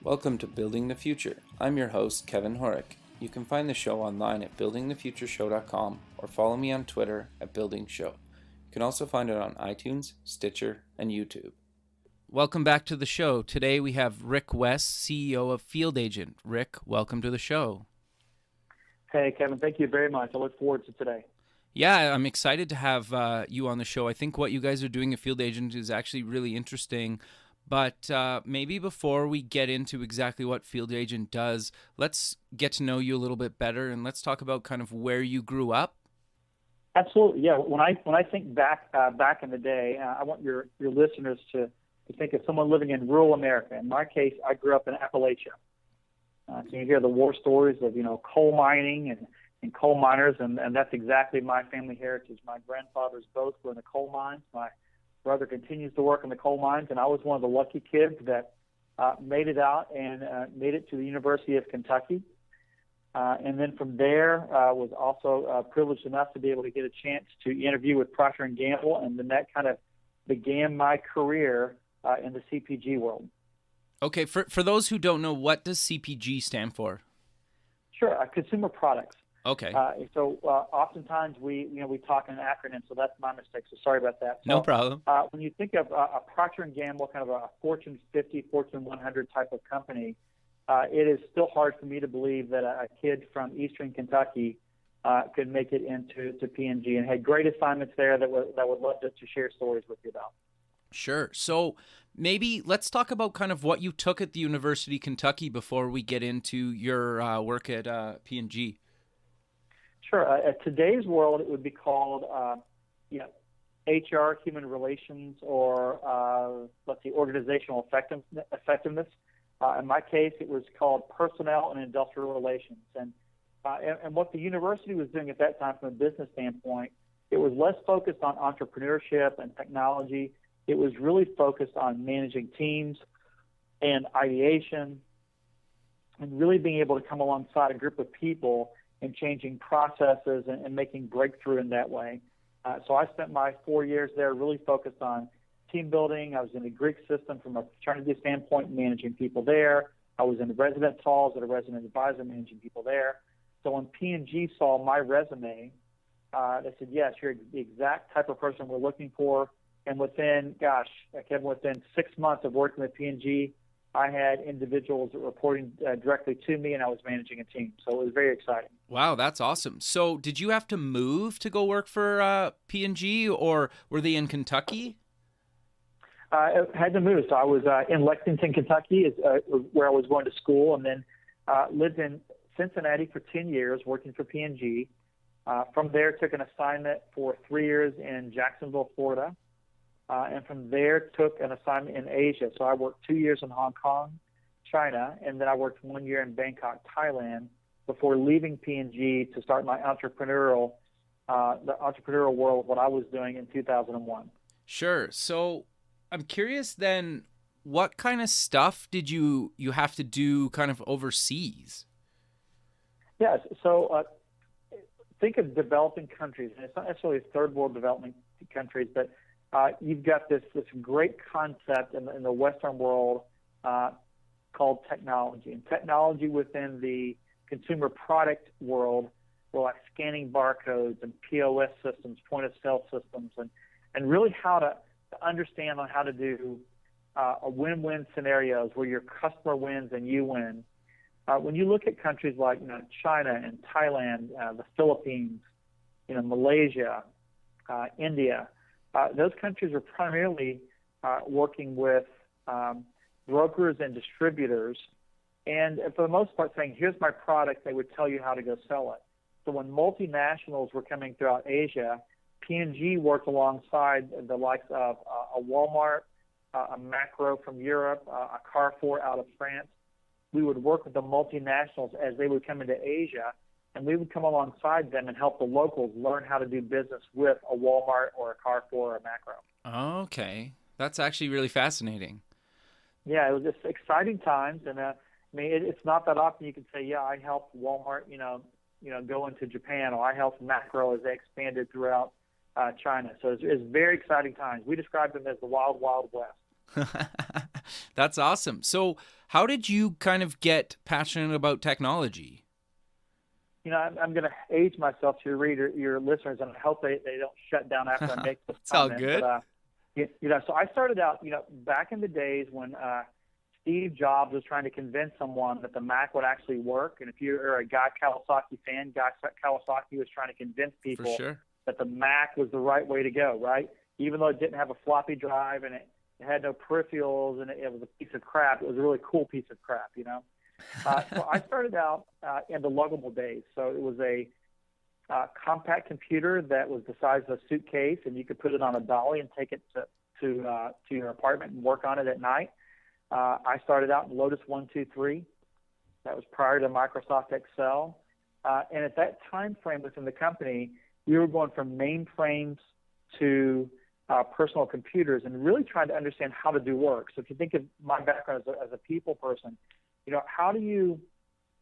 Welcome to Building the Future. I'm your host, Kevin Horick. You can find the show online at buildingthefutureshow.com or follow me on Twitter at BuildingShow. You can also find it on iTunes, Stitcher, and YouTube. Welcome back to the show. Today we have Rick West, CEO of Field Agent. Rick, welcome to the show. Hey, Kevin, thank you very much. I look forward to today. Yeah, I'm excited to have you on the show. I think what you guys are doing at Field Agent is actually really interesting. But maybe before we get into exactly what Field Agent does, let's get to know you a little bit better, and let's talk about kind of where you grew up. Absolutely, yeah. When I think back in the day, I want your listeners to think of someone living in rural America. In my case, I grew up in Appalachia. So you hear the war stories of coal mining and coal miners, and that's exactly my family heritage. My grandfathers both were in the coal mines. My brother continues to work in the coal mines, and I was one of the lucky kids that made it out and made it to the University of Kentucky. And then from there, was also privileged enough to be able to get a chance to interview with Procter Gamble, and then that kind of began my career in the CPG world. Okay, for those who don't know, what does CPG stand for? Sure, consumer products. Okay. So oftentimes we talk in an acronym, so that's my mistake. So sorry about that. So, no problem. When you think of a Procter Gamble, kind of a Fortune 50, Fortune 100 type of company, it is still hard for me to believe that a kid from Eastern Kentucky could make it into P&G, and had great assignments there that would love to share stories with you about. Sure. So maybe let's talk about kind of what you took at the University of Kentucky before we get into your work at P&G. Sure. At today's world, it would be called, HR, human relations, or organizational effectiveness. In my case, it was called personnel and industrial relations. And what the university was doing at that time from a business standpoint, it was less focused on entrepreneurship and technology. It was really focused on managing teams and ideation, and really being able to come alongside a group of people and changing processes and making breakthrough in that way. So I spent my 4 years there really focused on team building. I was in the Greek system from a fraternity standpoint, managing people there. I was in the residence halls as a resident advisor, managing people there. So when P&G saw my resume, they said, yes, you're the exact type of person we're looking for. And within 6 months of working with P&G, I had individuals reporting directly to me, and I was managing a team. So it was very exciting. Wow, that's awesome. So did you have to move to go work for P&G, or were they in Kentucky? I had to move. So I was in Lexington, Kentucky, where I was going to school, and then lived in Cincinnati for 10 years working for P&G. From there, took an assignment for 3 years in Jacksonville, Florida. And from there, took an assignment in Asia. So I worked 2 years in Hong Kong, China, and then I worked 1 year in Bangkok, Thailand, before leaving P&G to start my entrepreneurial world, what I was doing in 2001. Sure. So I'm curious then, what kind of stuff did you have to do kind of overseas? Yes. So think of developing countries, and it's not necessarily third world developing countries, but you've got this great concept in the Western world called technology. And technology within the consumer product world were like scanning barcodes and POS systems, point of sale systems, and really how to understand on how to do a win-win scenarios where your customer wins and you win. When you look at countries like China and Thailand, the Philippines, Malaysia, India, those countries are primarily working with brokers and distributors, and for the most part saying, here's my product, they would tell you how to go sell it. So when multinationals were coming throughout Asia, P&G worked alongside the likes of a Walmart, a Macro from Europe, a CORE4 out of France. We would work with the multinationals as they would come into Asia, and we would come alongside them and help the locals learn how to do business with a Walmart or a CORE4 or a Macro. Okay. That's actually really fascinating. Yeah, it was just exciting times, and it's not that often you can say, yeah, I helped Walmart, go into Japan, or I helped Macro as they expanded throughout China. So it's very exciting times. We described them as the wild, wild west. That's awesome. So how did you kind of get passionate about technology? I'm going to age myself to your listeners, and I hope they don't shut down after I make this It's all comment. good. But, so I started out, back in the days when Steve Jobs was trying to convince someone that the Mac would actually work. And if you're a Guy Kawasaki fan, Guy Kawasaki was trying to convince people that the Mac was the right way to go, right? Even though it didn't have a floppy drive and it had no peripherals and it was a piece of crap, it was a really cool piece of crap, So I started out in the luggable days. So it was a compact computer that was the size of a suitcase, and you could put it on a dolly and take it to your apartment and work on it at night. I started out in Lotus 123. That was prior to Microsoft Excel. And at that time frame within the company, we were going from mainframes to personal computers and really trying to understand how to do work. So if you think of my background as a people person, how do you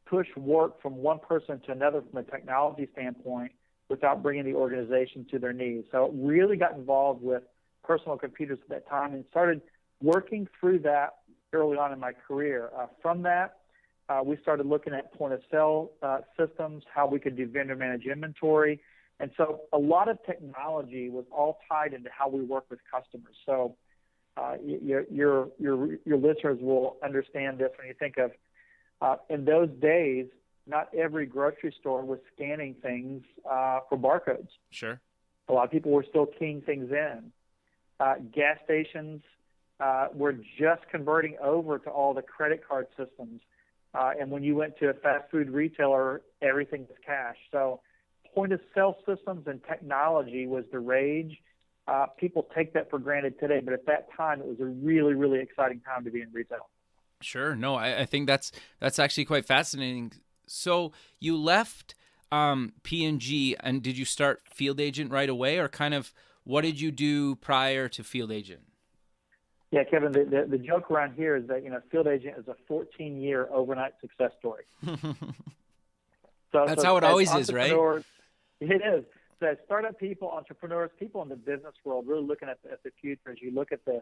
push work from one person to another from a technology standpoint without bringing the organization to their knees? So it really got involved with personal computers at that time and started working through that early on in my career. From that, we started looking at point of sale systems, how we could do vendor managed inventory. And so a lot of technology was all tied into how we work with customers. So your listeners will understand this when you think of, in those days, not every grocery store was scanning things for barcodes. Sure. A lot of people were still keying things in. Gas stations were just converting over to all the credit card systems. And when you went to a fast food retailer, everything was cash. So point of sale systems and technology was the rage. People take that for granted today, but at that time, it was a really, really exciting time to be in retail. Sure. No, I think that's actually quite fascinating. So you left P&G, and did you start Field Agent right away, or kind of what did you do prior to Field Agent? Yeah, Kevin, the joke around here is that, Field Agent is a 14-year overnight success story. That's how it always is, right? It is. So startup people, entrepreneurs, people in the business world really looking at the future as you look at this.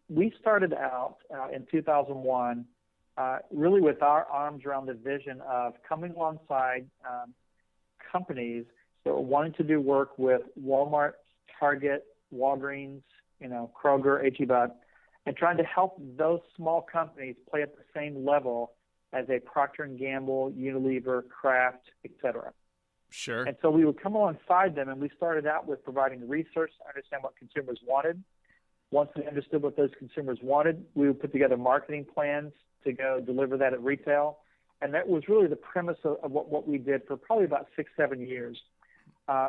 We started out in 2001 really with our arms around the vision of coming alongside companies that were wanting to do work with Walmart, Target, Walgreens, Kroger, H-E-B, and trying to help those small companies play at the same level as a Procter Gamble, Unilever, Kraft, et cetera. Sure. And so we would come alongside them, and we started out with providing research to understand what consumers wanted. Once we understood what those consumers wanted, we would put together marketing plans to go deliver that at retail. And that was really the premise of what we did for probably about 6-7 years.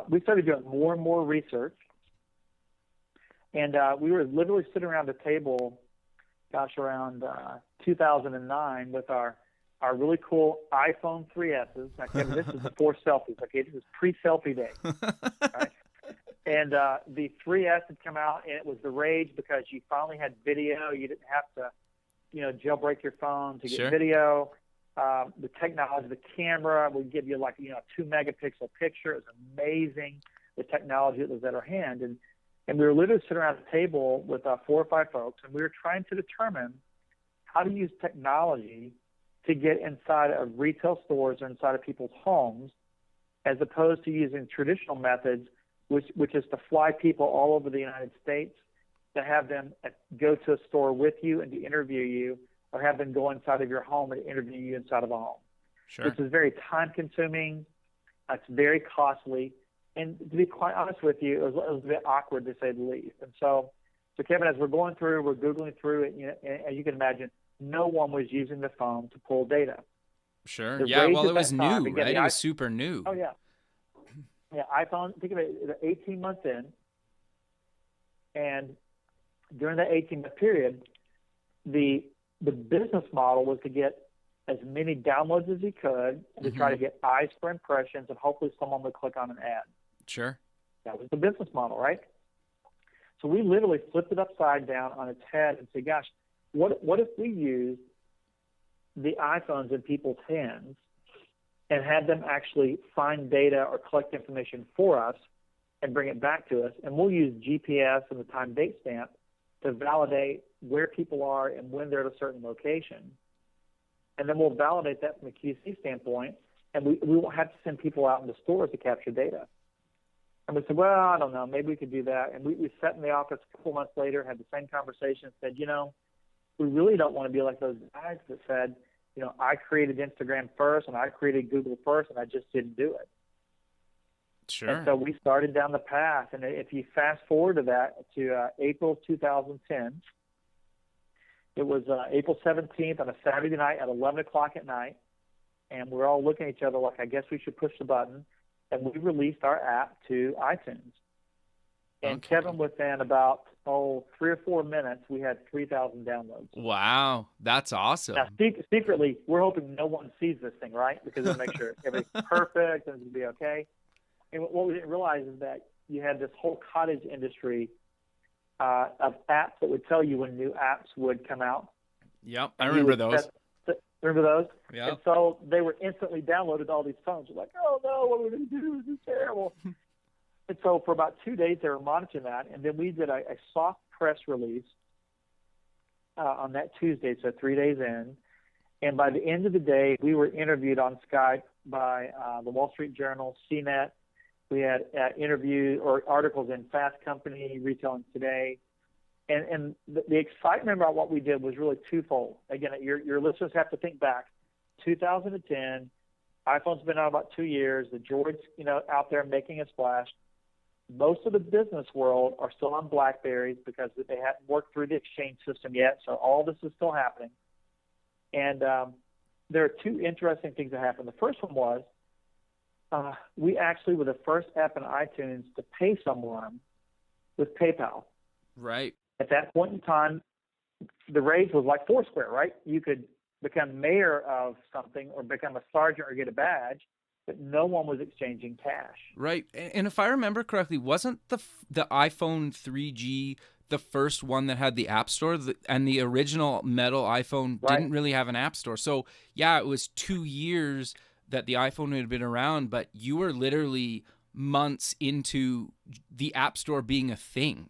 We started doing more and more research. And we were literally sitting around the table, around 2009 with our really cool iPhone 3Ss. Now, Kevin, this is before selfies, okay? This is pre-selfie day. Right? And the 3S had come out, and it was the rage because you finally had video. You didn't have to, jailbreak your phone to get video. The technology, the camera would give you a 2-megapixel picture. It was amazing, the technology that was at our hand. And we were literally sitting around the table with 4 or 5 folks, and we were trying to determine how to use technology to get inside of retail stores or inside of people's homes, as opposed to using traditional methods, which is to fly people all over the United States, to have them go to a store with you and to interview you, or have them go inside of your home and interview you inside of a home. Sure. Which is very time-consuming. It's very costly. And to be quite honest with you, it was a bit awkward, to say the least. And so Kevin, as we're going through, we're Googling through it, and you can imagine, no one was using the phone to pull data. Sure. Yeah, well, it was new, again, right? It was super new. Oh, yeah. Yeah, iPhone, think of it, 18 months in, and during that 18-month period, the business model was to get as many downloads as you could to try to get eyes for impressions, and hopefully someone would click on an ad. Sure. That was the business model, right? So we literally flipped it upside down on its head and said, gosh, what if we use the iPhones in people's hands and had them actually find data or collect information for us and bring it back to us, and we'll use GPS and the time date stamp to validate where people are and when they're at a certain location. And then we'll validate that from a QC standpoint, and we won't have to send people out into stores to capture data. And we said, well, I don't know, maybe we could do that. And we sat in the office a couple months later, had the same conversation, and said, we really don't want to be like those guys that said, I created Instagram first and I created Google first and I just didn't do it. Sure. And so we started down the path. And if you fast forward to that, to April 2010, it was April 17th on a Saturday night at 11 o'clock at night. And we're all looking at each other like, I guess we should push the button. And we released our app to iTunes. And okay. Kevin, within about 3 or 4 minutes, we had 3,000 downloads. Wow, that's awesome. Now, secretly, we're hoping no one sees this thing, right? Because it'll make sure everything's perfect and it'll be okay. And what we didn't realize is that you had this whole cottage industry of apps that would tell you when new apps would come out. Yep, I remember those. Remember those? Yeah. And so they were instantly downloaded to all these phones. You're like, oh no, what are we going to do? This is terrible. And so for about 2 days, they were monitoring that. And then we did a soft press release on that Tuesday, so 3 days in. And by the end of the day, we were interviewed on Skype by the Wall Street Journal, CNET. We had interviews or articles in Fast Company, Retailing Today. And the excitement about what we did was really twofold. Again, your listeners have to think back. 2010, iPhone's been out about 2 years. The Droid's, out there making a splash. Most of the business world are still on BlackBerries because they hadn't worked through the exchange system yet. So all this is still happening. And there are two interesting things that happened. The first one was we actually were the first app in iTunes to pay someone with PayPal. Right. At that point in time, the rage was like Foursquare, right? You could become mayor of something or become a sergeant or get a badge, but no one was exchanging cash. Right. And if I remember correctly, wasn't the iPhone 3G the first one that had the App Store? And the original metal iPhone didn't really have an App Store. So, yeah, it was 2 years that the iPhone had been around, but you were literally months into the App Store being a thing.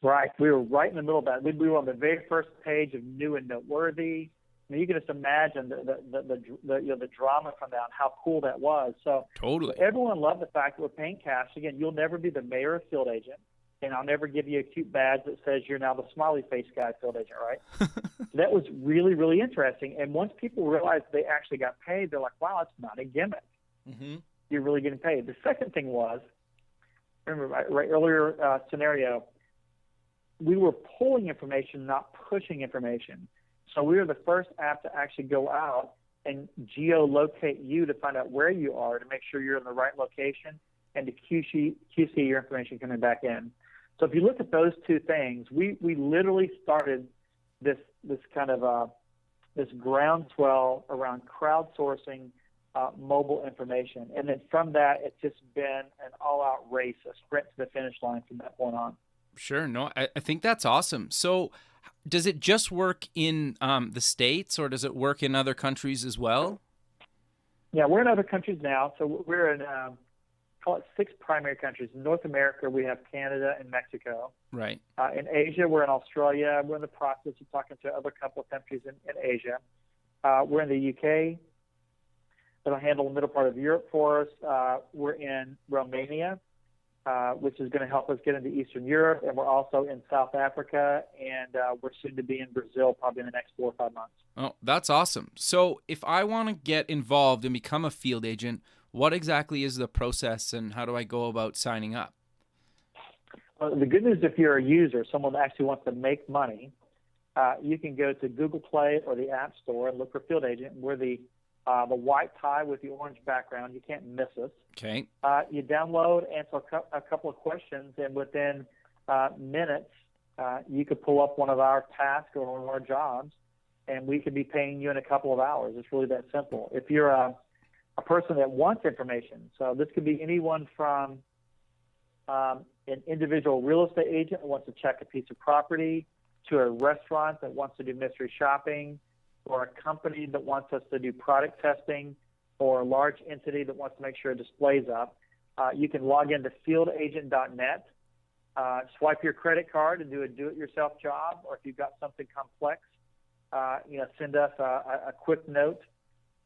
Right. We were right in the middle of that. We were on the very first page of New and Noteworthy. I mean, you can just imagine the drama from that and how cool that was. So totally, everyone loved the fact that we're paying cash. Again, you'll never be the mayor of field agent, and I'll never give you a cute badge that says you're now the smiley face guy field agent, right? That was really, really interesting. And once people realized they actually got paid, they're like, wow, it's not a gimmick. Mm-hmm. You're really getting paid. The second thing was, remember right earlier scenario, we were pulling information, not pushing information. So we were the first app to actually go out and geolocate you to find out where you are to make sure you're in the right location and to QC your information coming back in. So if you look at those two things, we literally started this kind of this groundswell around crowdsourcing mobile information. And then from that, it's just been an all-out race, a sprint to the finish line from that point on. Sure. No, I think that's awesome. So does it just work in the States, or does it work in other countries as well? Yeah, we're in other countries now. So we're in, call it 6 primary countries. In North America, we have Canada and Mexico. Right. In Asia, we're in Australia. We're in the process of talking to other couple of countries in Asia. We're in the UK. That'll handle the middle part of Europe for us. We're in Romania, which is going to help us get into Eastern Europe, and we're also in South Africa, and we're soon to be in Brazil probably in the next 4 or 5 months. Oh, that's awesome. So if I want to get involved and become a field agent, what exactly is the process, and how do I go about signing up? Well, the good news, if you're a user, someone that actually wants to make money, you can go to Google Play or the App Store and look for Field Agent. We're the white tie with the orange background. You can't miss us. Okay. You download, answer a couple of questions, and within minutes, you could pull up one of our tasks or one of our jobs, and we could be paying you in a couple of hours. It's really that simple. If you're a person that wants information, so this could be anyone from an individual real estate agent that wants to check a piece of property, to a restaurant that wants to do mystery shopping, or a company that wants us to do product testing, or a large entity that wants to make sure a display's up. You can log into fieldagent.net, swipe your credit card and do a do-it-yourself job, or if you've got something complex, send us a quick note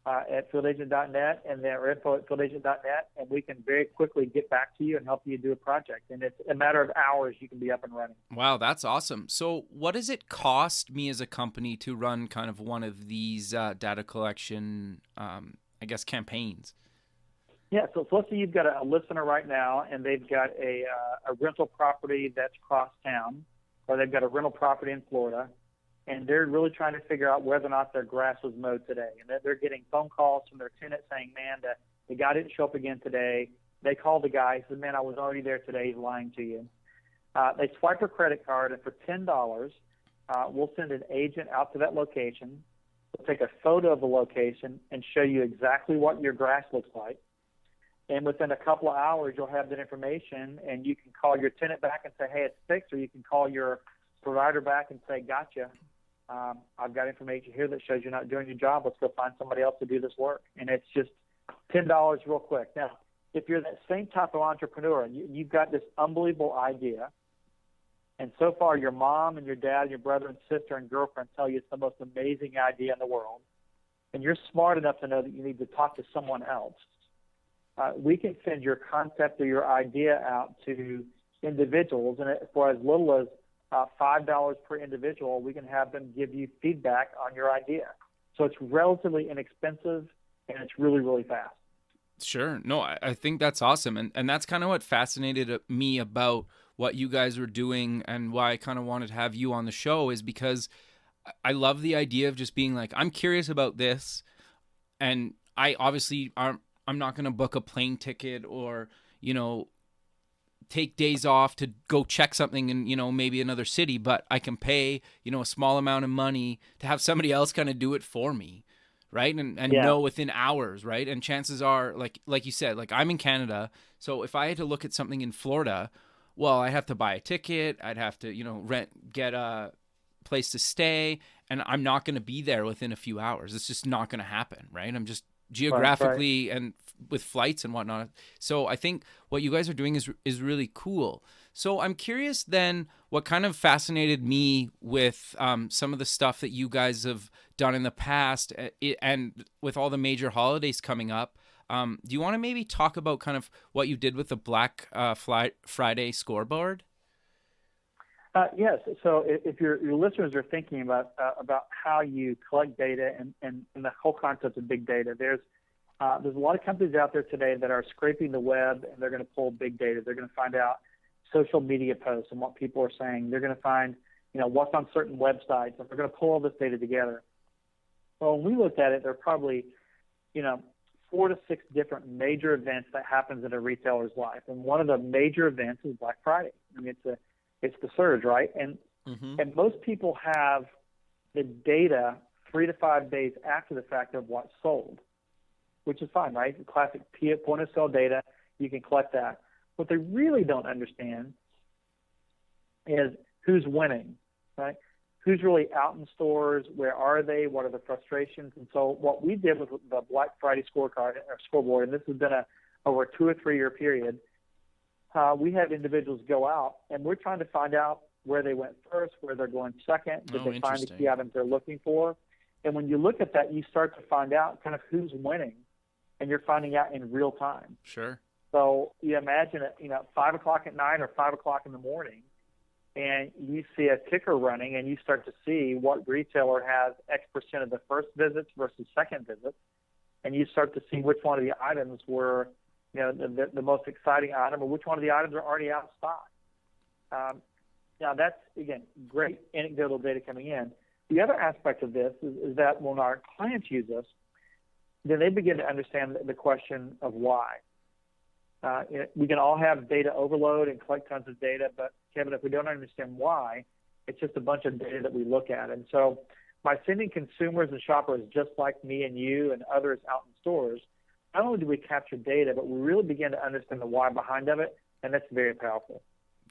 at fieldagent.net or info@fieldagent.net, and we can very quickly get back to you and help you do a project. And it's a matter of hours you can be up and running. Wow, that's awesome. So what does it cost me as a company to run kind of one of these data collection, campaigns? Yeah, so let's say you've got a listener right now, and they've got a rental property that's cross town, or they've got a rental property in Florida, and they're really trying to figure out whether or not their grass was mowed today. And they're getting phone calls from their tenant saying, man, the guy didn't show up again today. They called the guy. He said, man, I was already there today. He's lying to you. They swipe a credit card, and for $10, we'll send an agent out to that location. We'll take a photo of the location and show you exactly what your grass looks like. And within a couple of hours, you'll have that information, and you can call your tenant back and say, hey, it's fixed, or you can call your provider back and say, gotcha. I've got information here that shows you're not doing your job. Let's go find somebody else to do this work. And it's just $10 real quick. Now, if you're that same type of entrepreneur and you've got this unbelievable idea, and so far your mom and your dad and your brother and sister and girlfriend tell you it's the most amazing idea in the world, and you're smart enough to know that you need to talk to someone else, we can send your concept or your idea out to individuals, and for as little as $5 per individual, we can have them give you feedback on your idea. So it's relatively inexpensive, and it's really, really fast. Sure. No, I think that's awesome. And that's kind of what fascinated me about what you guys were doing, and why I kind of wanted to have you on the show, is because I love the idea of just being like, I'm curious about this, and I obviously I'm not going to book a plane ticket or, take days off to go check something in, maybe another city, but I can pay, a small amount of money to have somebody else kind of do it for me. Right. And know within hours. Right. And chances are, like you said, like I'm in Canada. So if I had to look at something in Florida, well, I'd have to buy a ticket. I'd have to, get a place to stay, and I'm not going to be there within a few hours. It's just not going to happen. Right. I'm just geographically and with flights and whatnot. So I think what you guys are doing is really cool. So I'm curious then, what kind of fascinated me with some of the stuff that you guys have done in the past, and with all the major holidays coming up, do you want to maybe talk about kind of what you did with the Black Friday scoreboard? Yes. So if your listeners are thinking about how you collect data and the whole concept of big data, there's a lot of companies out there today that are scraping the web, and they're going to pull big data. They're going to find out social media posts and what people are saying. They're going to find what's on certain websites, and they're going to pull all this data together. Well, when we looked at it, there are probably 4 to 6 different major events that happens in a retailer's life, and one of the major events is Black Friday. I mean, it's the surge, right? And and most people have the data 3 to 5 days after the fact of what's sold, which is fine, right? Classic point of sale data, you can collect that. What they really don't understand is who's winning, right? Who's really out in stores? Where are they? What are the frustrations? And so what we did with the Black Friday scorecard or scoreboard, and this has been over a 2 or 3 year period, we have individuals go out, and we're trying to find out where they went first, where they're going second, did they find the key items they're looking for? And when you look at that, you start to find out kind of who's winning, and you're finding out in real time. Sure. So you imagine it, 5 o'clock at night or 5 o'clock in the morning, and you see a ticker running, and you start to see what retailer has X percent of the first visits versus second visits, and you start to see which one of the items were the most exciting item, or which one of the items are already out of stock. Now, that's, again, great anecdotal data coming in. The other aspect of this is that when our clients use us, then they begin to understand the question of why. We can all have data overload and collect tons of data, but, Kevin, if we don't understand why, it's just a bunch of data that we look at. And so by sending consumers and shoppers just like me and you and others out in stores, not only do we capture data, but we really begin to understand the why behind of it, and that's very powerful.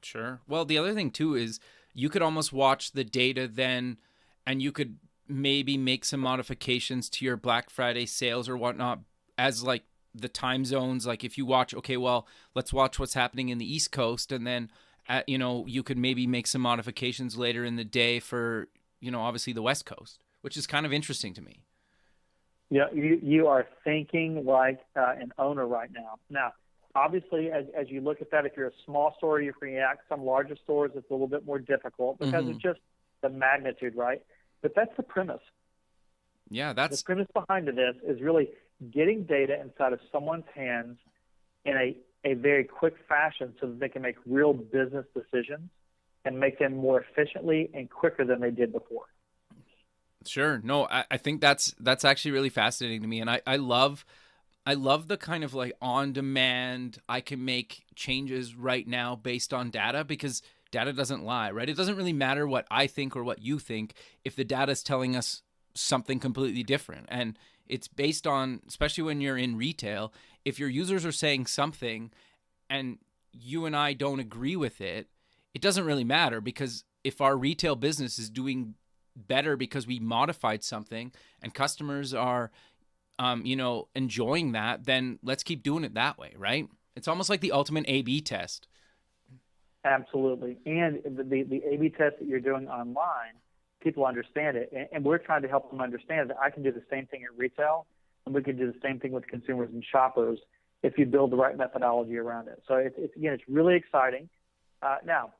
Sure. Well, the other thing, too, is you could almost watch the data then, and you could maybe make some modifications to your Black Friday sales or whatnot as, like, the time zones. Like, if you watch, okay, well, let's watch what's happening in the East Coast, and then you could maybe make some modifications later in the day for, obviously the West Coast, which is kind of interesting to me. Yeah, you are thinking like an owner right now. Now, obviously, as you look at that, if you're a small store, you can react. Some larger stores, it's a little bit more difficult because it's just the magnitude, right? But that's the premise. Yeah, the premise behind this is really getting data inside of someone's hands in a very quick fashion so that they can make real business decisions and make them more efficiently and quicker than they did before. Sure. No, I think that's actually really fascinating to me. And I love the kind of like on demand, I can make changes right now based on data, because data doesn't lie, right? It doesn't really matter what I think or what you think if the data is telling us something completely different. And it's based on, especially when you're in retail, if your users are saying something and you and I don't agree with it, it doesn't really matter, because if our retail business is doing better because we modified something and customers are enjoying that, then let's keep doing it that way, right? It's almost like the ultimate A/B test. Absolutely. And the A/B test that you're doing online, people understand it. And we're trying to help them understand that I can do the same thing at retail, and we can do the same thing with consumers and shoppers if you build the right methodology around it. So it's really exciting. Now,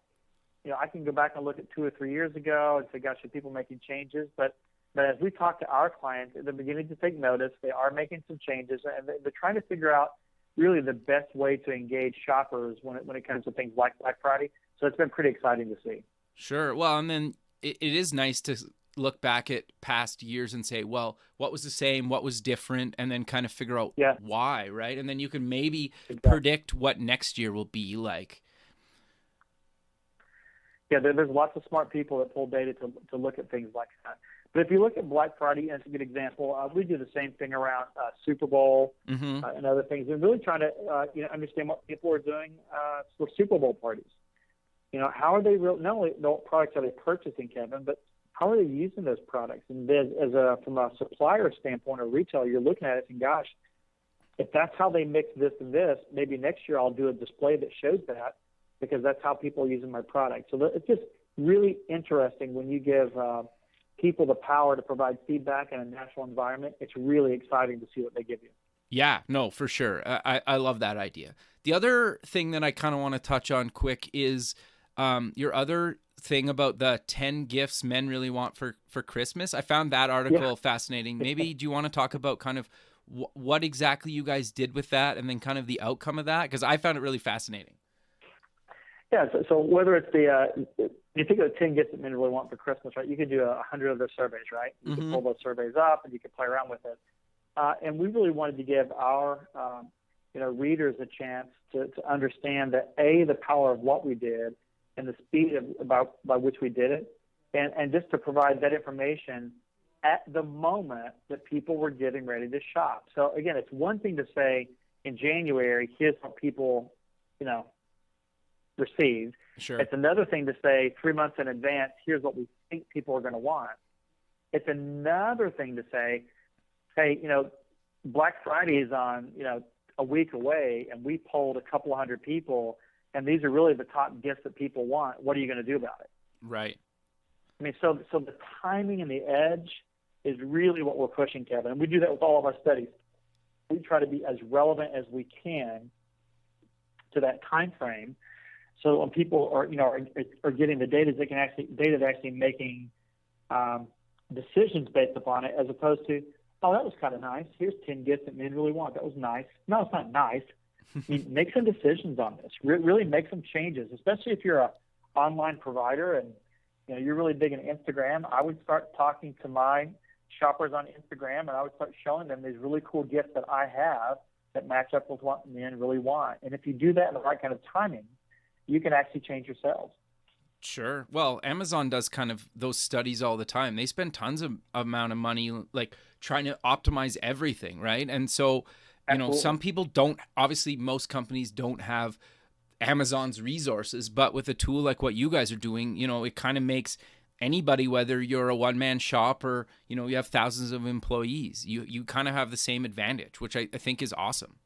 I can go back and look at 2 or 3 years ago and say, gosh, are people making changes? But as we talk to our clients, they're beginning to take notice. They are making some changes, and they're trying to figure out really the best way to engage shoppers when it comes to things like Black Friday. So it's been pretty exciting to see. Sure. Well, and then it is nice to look back at past years and say, well, what was the same, what was different, and then kind of figure out why, right? And then you can maybe predict what next year will be like. Yeah, there's lots of smart people that pull data to look at things like that. But if you look at Black Friday, and it's a good example, we do the same thing around Super Bowl and other things. We're really trying to understand what people are doing for Super Bowl parties. How are they not only what products are they purchasing, Kevin, but how are they using those products? And from a supplier standpoint or retail, you're looking at it and, gosh, if that's how they mix this and this, maybe next year I'll do a display that shows that, because that's how people are using my product. So it's just really interesting when you give people the power to provide feedback in a natural environment. It's really exciting to see what they give you. Yeah, no, for sure. I love that idea. The other thing that I kind of want to touch on quick is your other thing about the 10 gifts men really want for Christmas. I found that article fascinating. Maybe do you want to talk about kind of what exactly you guys did with that and then kind of the outcome of that? Because I found it really fascinating. Yeah, so whether it's you think of the 10 gifts that men really want for Christmas, right? You could do 100 of those surveys, right? You can pull those surveys up and you can play around with it. And we really wanted to give our readers a chance to understand that, A, the power of what we did and the speed by which we did it, and just to provide that information at the moment that people were getting ready to shop. So again, it's one thing to say in January, here's what people, received. Sure. It's another thing to say 3 months in advance, here's what we think people are going to want. It's another thing to say, hey, Black Friday is on, a week away, and we polled a couple of hundred people, and these are really the top gifts that people want. What are you going to do about it? Right. I mean, so the timing and the edge is really what we're pushing, Kevin. And we do that with all of our studies. We try to be as relevant as we can to that time frame, so when people are getting the data, they're actually making decisions based upon it, as opposed to, oh, that was kind of nice. Here's 10 gifts that men really want. That was nice. No, it's not nice. Make some decisions on this. Really make some changes, especially if you're an online provider and you're really big in Instagram. I would start talking to my shoppers on Instagram, and I would start showing them these really cool gifts that I have that match up with what men really want. And if you do that in the right kind of timing, you can actually change your sales. Sure. Well, Amazon does kind of those studies all the time. They spend tons of amount of money like trying to optimize everything, right? And so, some people don't, obviously most companies don't have Amazon's resources, but with a tool like what you guys are doing, it kind of makes anybody, whether you're a one-man shop or, you have thousands of employees, you kind of have the same advantage, which I think is awesome.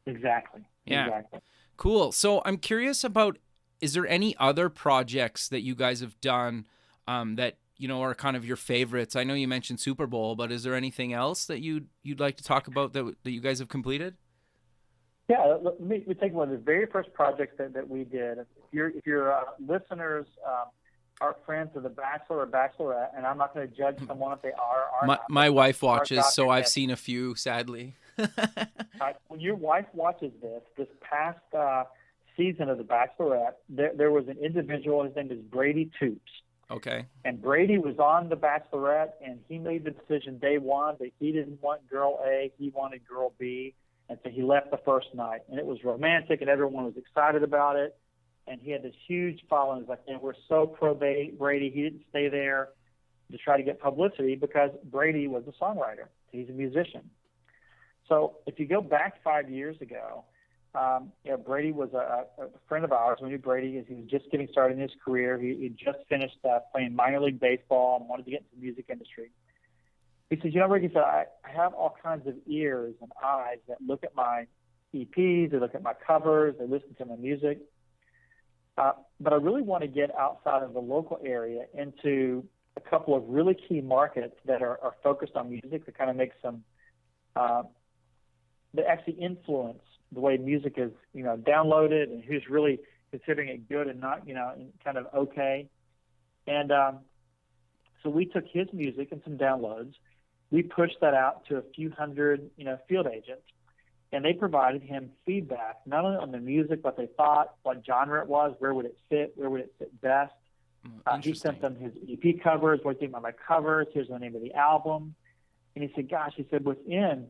Exactly. Yeah. Exactly. Cool. So I'm curious about is there any other projects that you guys have done that are kind of your favorites? I know you mentioned Super Bowl, but is there anything else that you'd like to talk about that you guys have completed? Yeah, let me take one of the very first projects that we did. If your listeners are friends of The Bachelor or Bachelorette, and I'm not going to judge someone if they are or not. My wife watches, so I've seen a few, sadly. When your wife watches this past season of The Bachelorette, there was an individual, his name is Brady Toops. Okay. And Brady was on The Bachelorette, and he made the decision day one that he didn't want girl A, he wanted girl B. And so he left the first night, and it was romantic, and everyone was excited about it. And he had this huge following. It's like, we're so pro Brady. He didn't stay there to try to get publicity because Brady was a songwriter. He's a musician. So if you go back 5 years ago, Brady was a friend of ours. We knew Brady. He was just getting started in his career. He just finished playing minor league baseball and wanted to get into the music industry. He said, Ricky, he said, I have all kinds of ears and eyes that look at my EPs, they look at my covers, they listen to my music. But I really want to get outside of the local area into a couple of really key markets that are focused on music that kind of make some, that actually influence the way music is, downloaded and who's really considering it good and not, kind of okay. And so we took his music and some downloads. We pushed that out to a few hundred, field agents, and they provided him feedback, not only on the music, what they thought, what genre it was, where would it fit best. He sent them his EP covers, what do you think about my covers, here's the name of the album. And he said, gosh, within,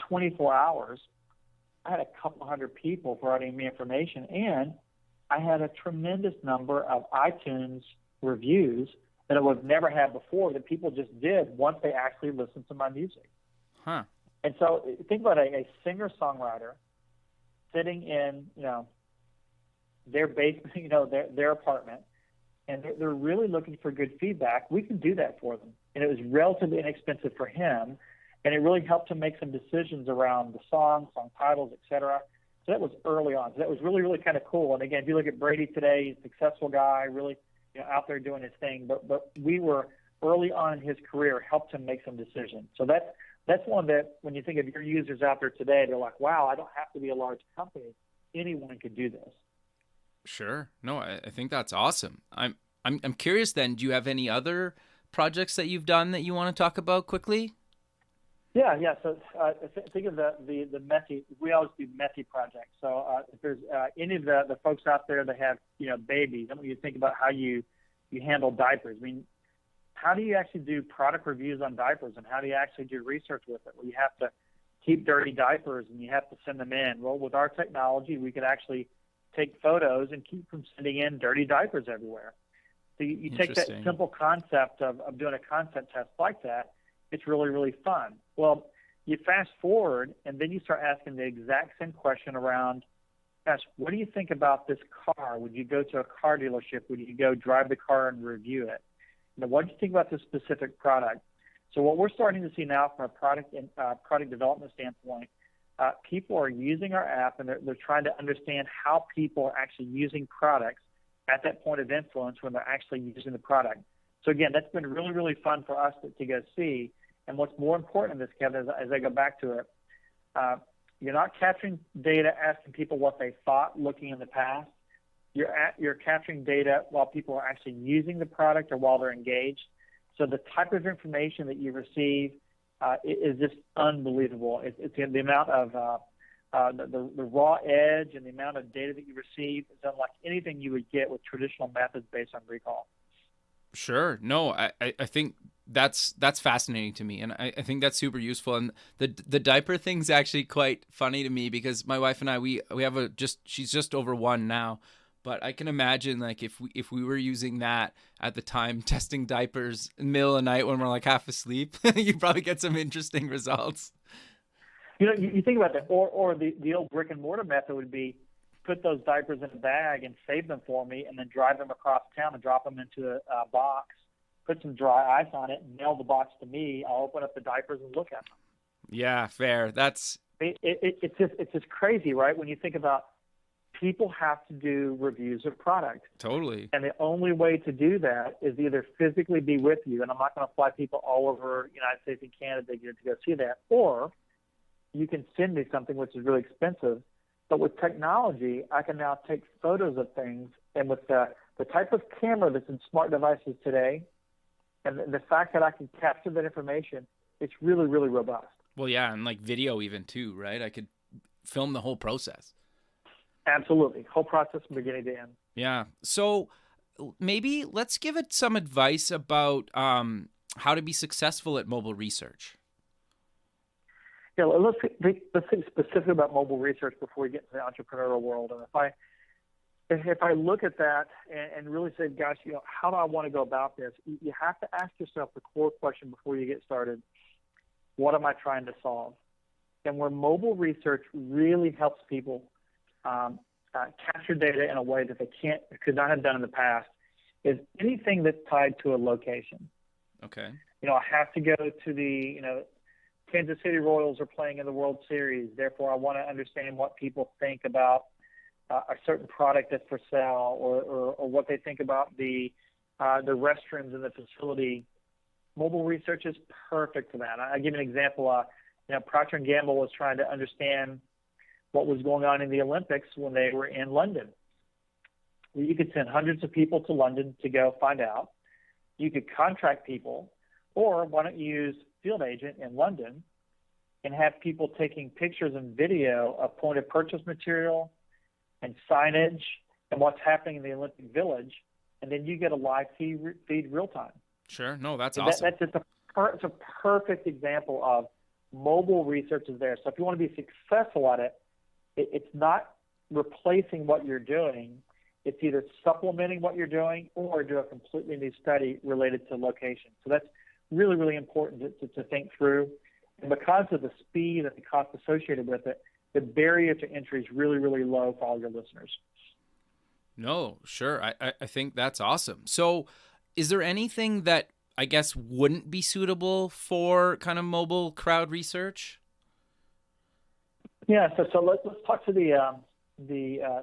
24 hours, I had a couple hundred people providing me information, and I had a tremendous number of iTunes reviews that I would have never had before that people just did once they actually listened to my music. Huh. And so think about a singer-songwriter sitting in, their basement, their apartment, and they're really looking for good feedback. We can do that for them. And it was relatively inexpensive for him, and it really helped him make some decisions around the song titles, et cetera. So that was early on. So that was really, really kind of cool. And again, if you look at Brady today, he's a successful guy, really out there doing his thing. But we were early on in his career, helped him make some decisions. So that's one that when you think of your users out there today, they're like, wow, I don't have to be a large company. Anyone could do this. Sure. No, I think that's awesome. I'm curious then, do you have any other projects that you've done that you want to talk about quickly? Yeah. So think of the messy. We always do messy projects. So if there's any of the folks out there that have babies, I want you to think about how you handle diapers. I mean, how do you actually do product reviews on diapers, and how do you actually do research with it? Well, you have to keep dirty diapers and you have to send them in. Well, with our technology, we could actually take photos and keep from sending in dirty diapers everywhere. So you take that simple concept of doing a concept test like that. It's really, really fun. Well, you fast forward, and then you start asking the exact same question around, gosh, what do you think about this car? Would you go to a car dealership? Would you go drive the car and review it? What do you think about this specific product? So what we're starting to see now from a product development standpoint, people are using our app, and they're trying to understand how people are actually using products at that point of influence when they're actually using the product. So again, that's been really, really fun for us to go see. And what's more important in this, Kevin, as I go back to it, you're not capturing data asking people what they thought looking in the past. You're capturing data while people are actually using the product or while they're engaged. So the type of information that you receive is just unbelievable. It's the amount of the raw edge and the amount of data that you receive is unlike anything you would get with traditional methods based on recall. Sure. No, I think that's fascinating to me, and I think that's super useful. And the diaper thing's actually quite funny to me because my wife and I we have she's just over one now, but I can imagine like if we were using that at the time testing diapers in the middle of the night when we're like half asleep, you probably get some interesting results. You think about that, or the old brick and mortar method would be put those diapers in a bag and save them for me, and then drive them across town and drop them into a box, put some dry ice on it, and mail the box to me. I'll open up the diapers and look at them. Yeah, fair. It's just crazy, right? When you think about people have to do reviews of product. Totally. And the only way to do that is either physically be with you, and I'm not going to fly people all over the United States and Canada to go see that, or you can send me something, which is really expensive. But with technology, I can now take photos of things, and with the type of camera that's in smart devices today, and the fact that I can capture that information, it's really, really robust. Well, yeah, and like video even too, right? I could film the whole process. Absolutely. Whole process from beginning to end. Yeah. So maybe let's give it some advice about how to be successful at mobile research. Yeah, let's think specifically about mobile research before we get to the entrepreneurial world. And if I look at that and really say, gosh, how do I want to go about this? You have to ask yourself the core question before you get started. What am I trying to solve? And where mobile research really helps people capture data in a way that they could not have done in the past is anything that's tied to a location. Okay. I have to go to the, Kansas City Royals are playing in the World Series. Therefore, I want to understand what people think about a certain product that's for sale, or what they think about the restrooms in the facility. Mobile research is perfect for that. I'll give you an example. Procter Gamble was trying to understand what was going on in the Olympics when they were in London. Well, you could send hundreds of people to London to go find out. You could contract people, or why don't you use Field Agent in London and have people taking pictures and video of point of purchase material and signage and what's happening in the Olympic Village, and then you get a live feed real time. Sure. No, that's awesome. It's a perfect example of mobile research is there. So if you want to be successful at it, it's not replacing what you're doing. It's either supplementing what you're doing or do a completely new study related to location. So that's really, really important to think through. And because of the speed and the cost associated with it, the barrier to entry is really, really low for all your listeners. No, sure. I think that's awesome. So is there anything that I guess wouldn't be suitable for kind of mobile crowd research? Yeah, so let's talk to the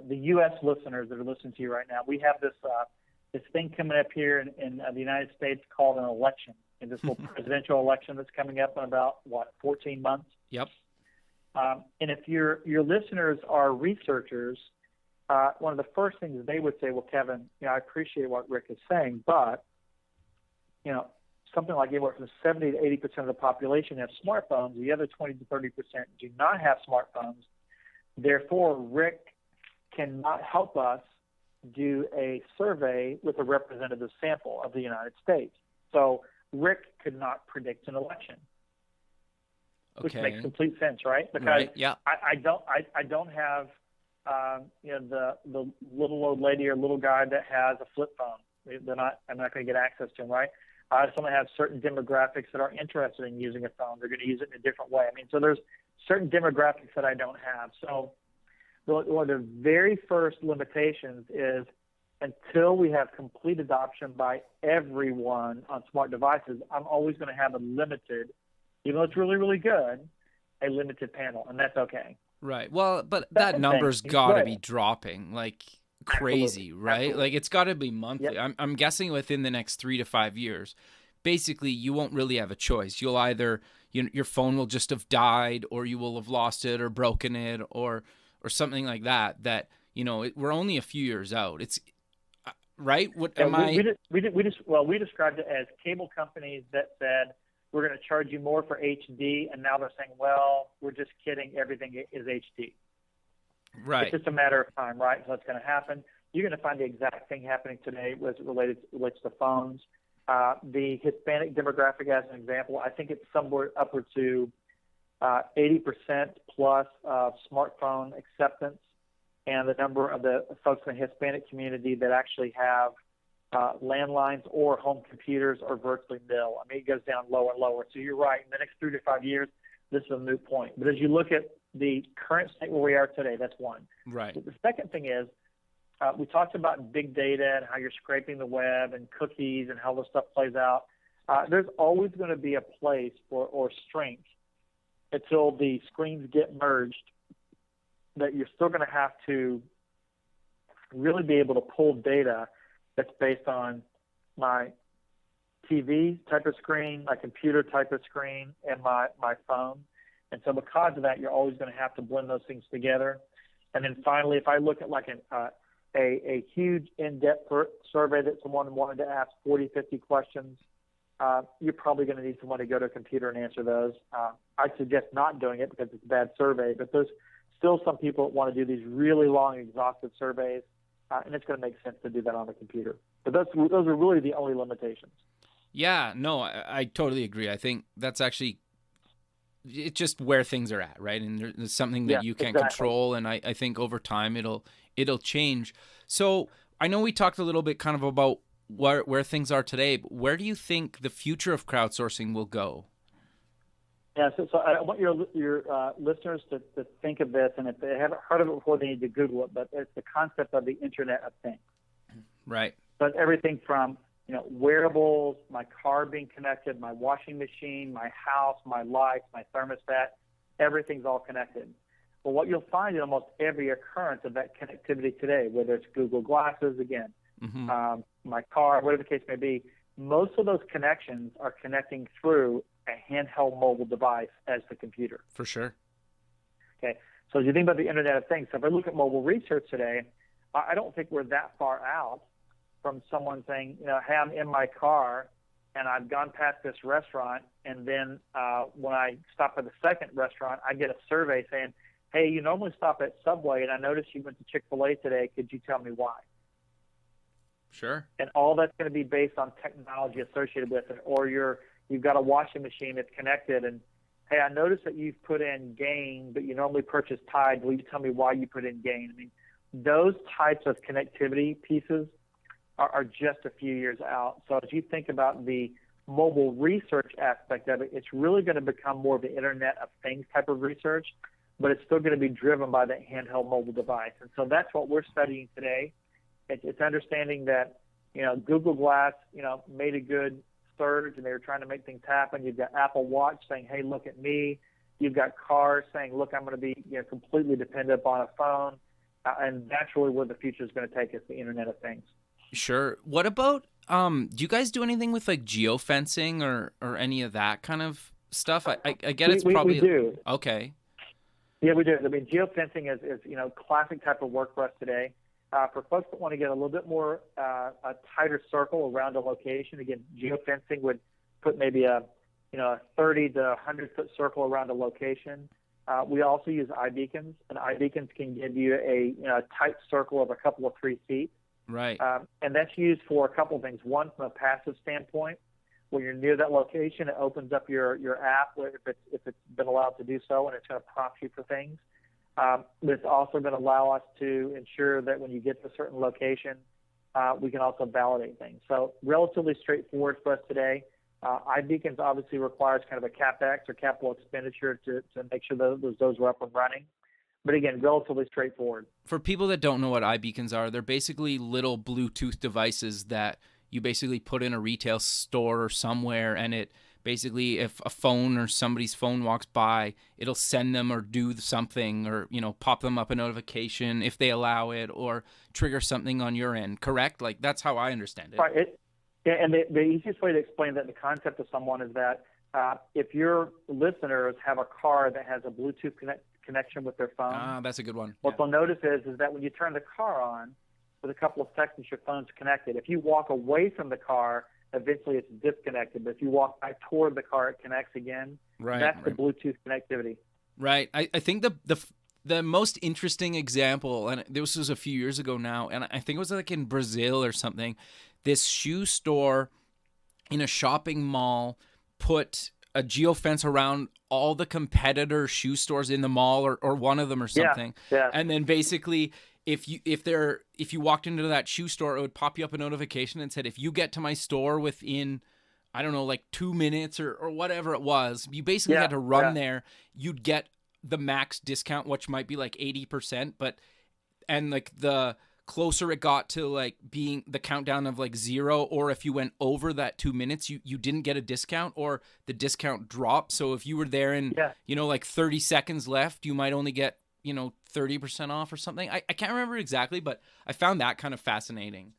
U.S. listeners that are listening to you right now. We have this thing coming up here in the United States called an election, and this little presidential election that's coming up in about 14 months. Yep. And if your listeners are researchers, one of the first things they would say, well, Kevin, I appreciate what Rick is saying, but something like anywhere from 70 to 80% of the population have smartphones. The other 20 to 30% do not have smartphones. Therefore, Rick cannot help us do a survey with a representative sample of the United States. So Rick could not predict an election, which makes complete sense, right? Because right. Yeah. I don't have the little old lady or little guy that has a flip phone. I'm not going to get access to them, right? Someone has certain demographics that are interested in using a phone. They're going to use it in a different way. So there's certain demographics that I don't have. So one of the very first limitations is until we have complete adoption by everyone on smart devices, I'm always going to have a limited, even though it's really, really good, a limited panel, and that's okay. Right. Well, but that number's got to be dropping like crazy, Absolutely. right? Absolutely. Like it's got to be monthly. Yep. I'm guessing within the next 3 to 5 years, basically you won't really have a choice. You'll either your phone will just have died, or you will have lost it or broken it, or something like that. We're only a few years out. It's right. What am I? We described it as cable companies that said we're going to charge you more for HD, and now they're saying, well, we're just kidding. Everything is HD. Right. It's just a matter of time, right? So it's going to happen. You're going to find the exact thing happening today as it relates to phones. The Hispanic demographic, as an example, I think it's somewhere upward to 80% plus of smartphone acceptance, and the number of the folks in the Hispanic community that actually have landlines or home computers are virtually nil. It goes down lower and lower. So you're right. In the next 3 to 5 years, this is a moot point. But as you look at the current state where we are today, that's one. Right. The second thing is we talked about big data and how you're scraping the web and cookies and how this stuff plays out. There's always going to be a place or strength until the screens get merged that you're still going to have to really be able to pull data that's based on my TV type of screen, my computer type of screen, and my phone. And so because of that, you're always going to have to blend those things together. And then finally, if I look at like a huge in-depth survey that someone wanted to ask 40, 50 questions, you're probably going to need someone to go to a computer and answer those. I suggest not doing it because it's a bad survey, but there's still some people that want to do these really long, exhaustive surveys, and it's going to make sense to do that on the computer. But those are really the only limitations. Yeah, no, I totally agree. I think that's actually, it's just where things are at, right? And there's something that you can't control, and I think over time it'll change. So I know we talked a little bit kind of about where things are today, but where do you think the future of crowdsourcing will go? Yeah, so I want your listeners to think of this, and if they haven't heard of it before, they need to Google it, but it's the concept of the Internet of Things. Right. So it's everything from wearables, my car being connected, my washing machine, my house, my lights, my thermostat, everything's all connected. But what you'll find in almost every occurrence of that connectivity today, whether it's Google Glasses, again, my car, whatever the case may be, most of those connections are connecting through a handheld mobile device as the computer. For sure. Okay, so as you think about the Internet of Things, so if I look at mobile research today, I don't think we're that far out from someone saying, hey, I'm in my car and I've gone past this restaurant, and then when I stop at the second restaurant, I get a survey saying, hey, you normally stop at Subway, and I noticed you went to Chick-fil-A today. Could you tell me why? Sure. And all that's going to be based on technology associated with it. Or you've got a washing machine that's connected, and hey, I noticed that you've put in Gain, but you normally purchase Tide. Will you tell me why you put in Gain? I mean, those types of connectivity pieces are just a few years out. So as you think about the mobile research aspect of it, it's really going to become more of the Internet of Things type of research, but it's still going to be driven by that handheld mobile device. And so that's what we're studying today. It's understanding that, Google Glass, made a good surge, and they were trying to make things happen. You've got Apple Watch saying, hey, look at me. You've got cars saying, look, I'm going to be completely dependent upon a phone. And that's really where the future is going to take us, the Internet of Things. Sure. What about, do you guys do anything with like geofencing or any of that kind of stuff? I get it's probably. We do. Okay. Yeah, we do. I mean, geofencing is classic type of work for us today. For folks that want to get a little bit more a tighter circle around a location, again, geofencing would put maybe a 30 to 100 foot circle around a location. We also use iBeacons, and iBeacons can give you a tight circle of a couple of 3 feet. Right. And that's used for a couple of things. One, from a passive standpoint, when you're near that location, it opens up your app if it's been allowed to do so, and it's going to prompt you for things. But it's also going to allow us to ensure that when you get to a certain location, we can also validate things. So relatively straightforward for us today. iBeacons obviously requires kind of a CapEx or capital expenditure to make sure those are up and running. But again, relatively straightforward. For people that don't know what iBeacons are, they're basically little Bluetooth devices that you basically put in a retail store or somewhere, and it basically, if a phone or somebody's phone walks by, it'll send them or do something, or pop them up a notification if they allow it, or trigger something on your end. Correct? Like, that's how I understand it. Right. And the easiest way to explain that, the concept to someone, is that if your listeners have a car that has a Bluetooth connection with their phone, that's a good one. What they'll notice is that when you turn the car on, with a couple of seconds, your phone's connected. If you walk away from the car, eventually it's disconnected. But if you walk back toward the car, it connects again. Right. That's the Bluetooth connectivity. Right. I think the most interesting example, and this was a few years ago now, and I think it was like in Brazil or something, this shoe store in a shopping mall put a geofence around all the competitor shoe stores in the mall, or one of them or something. Yeah. And then basically, if you walked into that shoe store, it would pop you up a notification and said, if you get to my store within, I don't know, like 2 minutes or whatever it was, you basically had to run there. You'd get the max discount, which might be like 80%, and like the closer it got to like being the countdown of like 0, or if you went over that 2 minutes, you didn't get a discount, or the discount dropped. So if you were there and like 30 seconds left, you might only get 30% off or something. I can't remember exactly, but I found that kind of fascinating.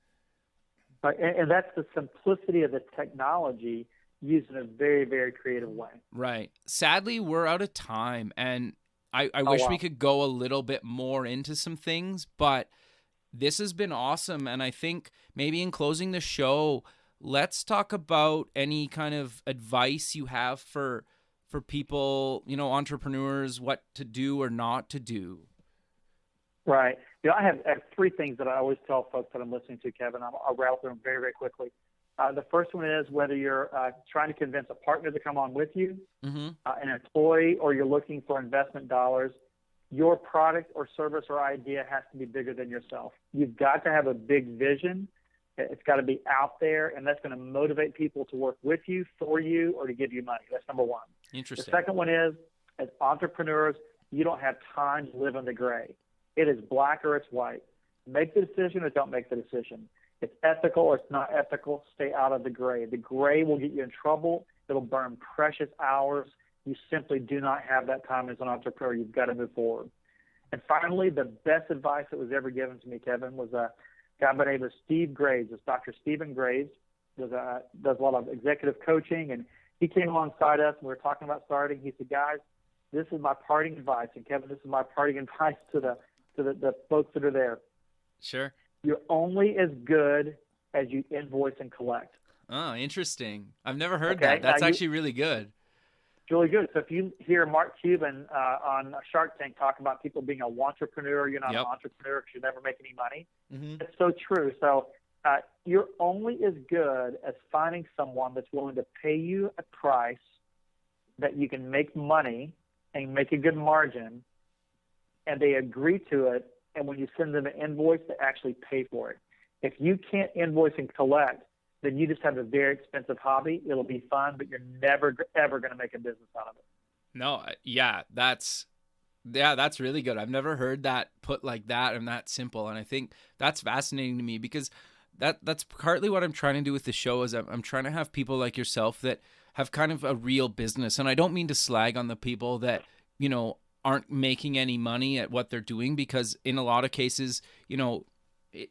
Right, and that's the simplicity of the technology used in a very, very creative way. Right. Sadly, we're out of time, and I wish we could go a little bit more into some things, but this has been awesome. And I think maybe in closing the show, let's talk about any kind of advice you have for people, entrepreneurs, what to do or not to do. Right. I have 3 things that I always tell folks that I'm listening to, Kevin. I'll rattle through them very, very quickly. The first one is whether you're trying to convince a partner to come on with you, an employee, or you're looking for investment dollars, your product or service or idea has to be bigger than yourself. You've got to have a big vision. It's got to be out there, and that's going to motivate people to work with you, for you, or to give you money. That's number one. Interesting. The second one is, as entrepreneurs, you don't have time to live in the gray. It is black or it's white. Make the decision or don't make the decision. It's ethical or it's not ethical. Stay out of the gray. The gray will get you in trouble. It'll burn precious hours. You simply do not have that time as an entrepreneur. You've got to move forward. And finally, the best advice that was ever given to me, Kevin, was a guy by the name of Steve Graves. It's Dr. Stephen Graves. Does a lot of executive coaching, and he came alongside us and we were talking about starting. He said, guys, this is my parting advice. And Kevin, this is my parting advice to the folks that are there. Sure. You're only as good as you invoice and collect. Oh, interesting. I've never heard that. That's actually really good. It's really good. So if you hear Mark Cuban on Shark Tank talk about people being a wantrepreneur, you're not an entrepreneur because you never make any money. It's so true. So you're only as good as finding someone that's willing to pay you a price that you can make money and make a good margin, and they agree to it, and when you send them an invoice, they actually pay for it. If you can't invoice and collect, then you just have a very expensive hobby. It'll be fun, but you're never, ever going to make a business out of it. No, that's really good. I've never heard that put like that and that simple, and I think that's fascinating to me because that's partly what I'm trying to do with the show is I'm trying to have people like yourself that have kind of a real business, and I don't mean to slag on the people that, aren't making any money at what they're doing, because in a lot of cases,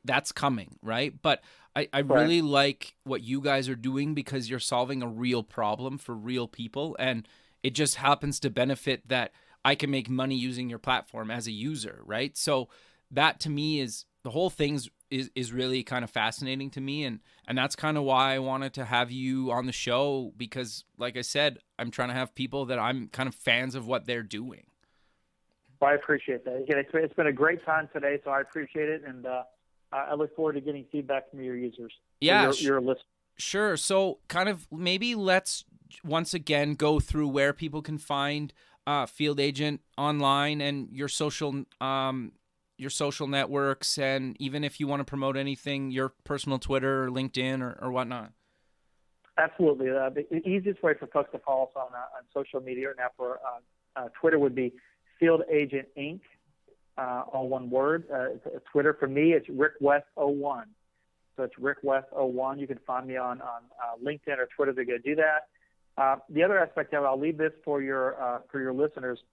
that's coming, right? But I really like what you guys are doing because you're solving a real problem for real people, and it just happens to benefit that I can make money using your platform as a user, right? So that to me is the whole thing is really kind of fascinating to me, and that's kind of why I wanted to have you on the show, because like I said, I'm trying to have people that I'm kind of fans of what they're doing. Well, I appreciate that. Again, it's been a great time today, so I appreciate it, and I look forward to getting feedback from your users. Yeah, your listeners. Sure. So kind of maybe let's once again go through where people can find Field Agent online and your social networks, and even if you want to promote anything, your personal Twitter or LinkedIn or whatnot. Absolutely. The easiest way for folks to follow us on social media now for Twitter would be Field Agent Inc. All one word. Twitter for me, it's RickWest01. So it's RickWest01. You can find me on LinkedIn or Twitter to go do that. The other aspect of it, I'll leave this for your listeners.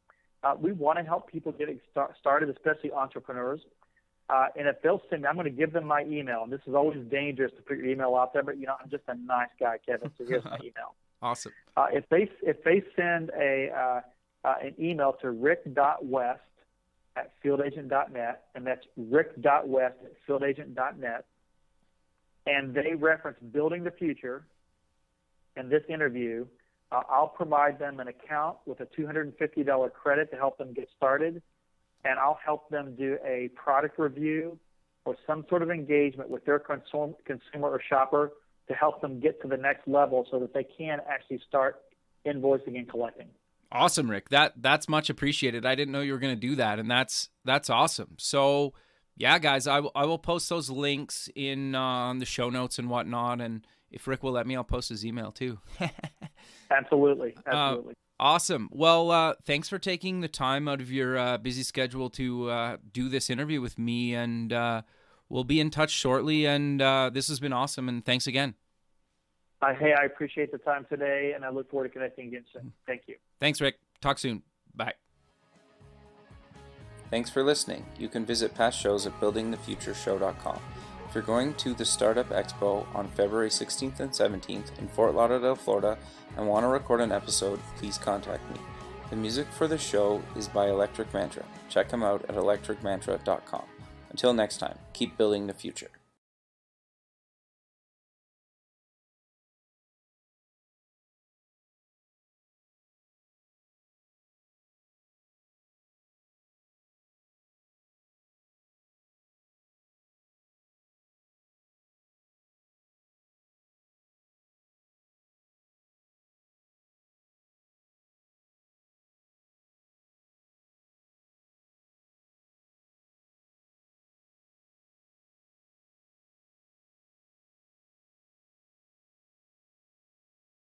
We want to help people get started, especially entrepreneurs. And if they'll send me, I'm going to give them my email. And this is always dangerous to put your email out there, but I'm just a nice guy, Kevin. So here's my email. Awesome. If they send an email to rick.west@fieldagent.net, and that's rick.west@fieldagent.net, and they reference Building the Future in this interview, I'll provide them an account with a $250 credit to help them get started, and I'll help them do a product review or some sort of engagement with their consumer or shopper to help them get to the next level so that they can actually start invoicing and collecting. Awesome, Rick. That's much appreciated. I didn't know you were going to do that, and that's awesome. So, yeah, guys, I will post those links in on the show notes and whatnot, and if Rick will let me, I'll post his email too. Absolutely. Awesome. Well, thanks for taking the time out of your busy schedule to do this interview with me, and we'll be in touch shortly, and this has been awesome, and thanks again. Hey, I appreciate the time today, and I look forward to connecting again soon. Thank you. Thanks, Rick. Talk soon. Bye. Thanks for listening. You can visit past shows at buildingthefutureshow.com. If you're going to the Startup Expo on February 16th and 17th in Fort Lauderdale, Florida, and want to record an episode, please contact me. The music for the show is by Electric Mantra. Check them out at electricmantra.com. Until next time, keep building the future.